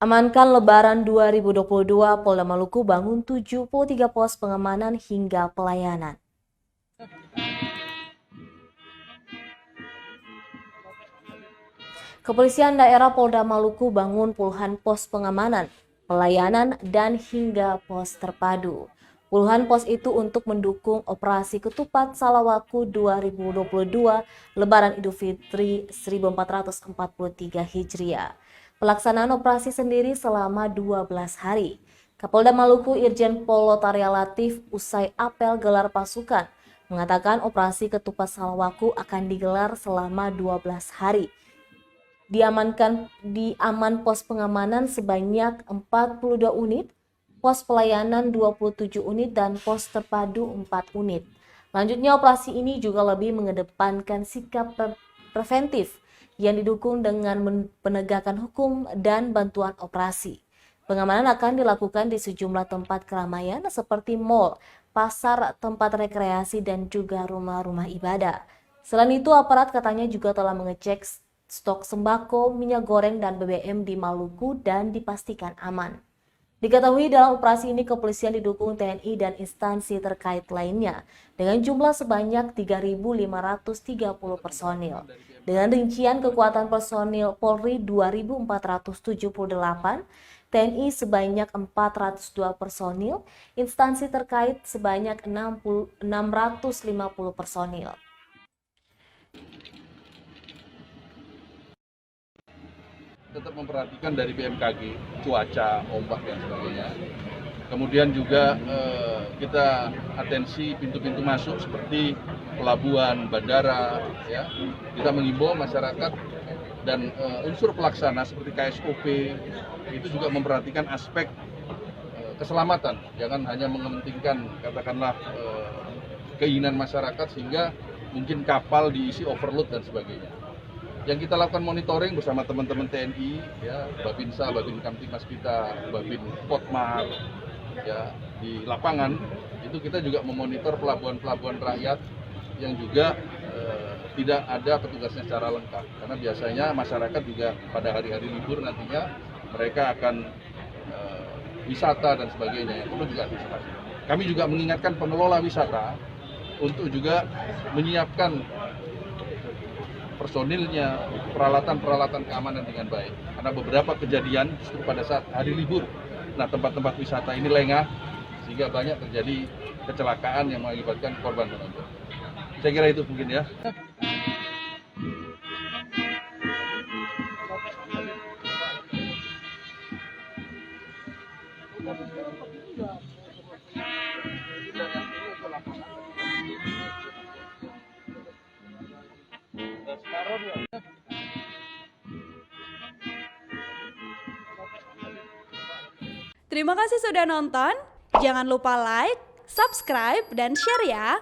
Amankan Lebaran 2022, Polda Maluku bangun 73 pos pengamanan hingga pelayanan. Kepolisian daerah Polda Maluku bangun puluhan pos pengamanan, pelayanan, dan hingga pos terpadu. Puluhan pos itu untuk mendukung operasi ketupat Salawaku 2022 Lebaran Idul Fitri 1443 Hijriah. Pelaksanaan operasi sendiri selama 12 hari. Kapolda Maluku Irjen Pol Lotaria Latif usai apel gelar pasukan mengatakan operasi ketupat Salawaku akan digelar selama 12 hari. Diaman pos pengamanan sebanyak 42 unit, pos pelayanan 27 unit, dan pos terpadu 4 unit. Lanjutnya, operasi ini juga lebih mengedepankan sikap preventif yang didukung dengan penegakan hukum dan bantuan operasi. Pengamanan akan dilakukan di sejumlah tempat keramaian seperti mal, pasar, tempat rekreasi, dan juga rumah-rumah ibadah. Selain itu, aparat katanya juga telah mengecek stok sembako, minyak goreng, dan BBM di Maluku dan dipastikan aman. Diketahui dalam operasi ini kepolisian didukung TNI dan instansi terkait lainnya dengan jumlah sebanyak 3.530 personil. Dengan rincian kekuatan personil Polri 2.478, TNI sebanyak 402 personil, instansi terkait sebanyak 650 personil. Tetap memperhatikan dari BMKG, cuaca, ombak, dan sebagainya. Kemudian juga kita atensi pintu-pintu masuk seperti pelabuhan, bandara, ya. Kita mengimbau masyarakat dan unsur pelaksana seperti KSOP itu juga memperhatikan aspek keselamatan. Jangan hanya mementingkan katakanlah keinginan masyarakat sehingga mungkin kapal diisi overload dan sebagainya. Yang kita lakukan monitoring bersama teman-teman TNI, ya, Babinsa, Babin Kamtibmas kita, Babin Potmar, ya, di lapangan itu kita juga memonitor pelabuhan-pelabuhan rakyat yang juga tidak ada petugasnya secara lengkap. Karena biasanya masyarakat juga pada hari-hari libur nantinya mereka akan wisata dan sebagainya yang perlu juga antisipasi. Kami juga mengingatkan pengelola wisata untuk juga menyiapkan personilnya, peralatan-peralatan keamanan dengan baik. Karena beberapa kejadian justru pada saat hari libur, nah tempat-tempat wisata ini lengah, sehingga banyak terjadi kecelakaan yang mengakibatkan korban penonton. Saya kira itu mungkin ya. Terima kasih sudah nonton. Jangan lupa like, subscribe, dan share ya.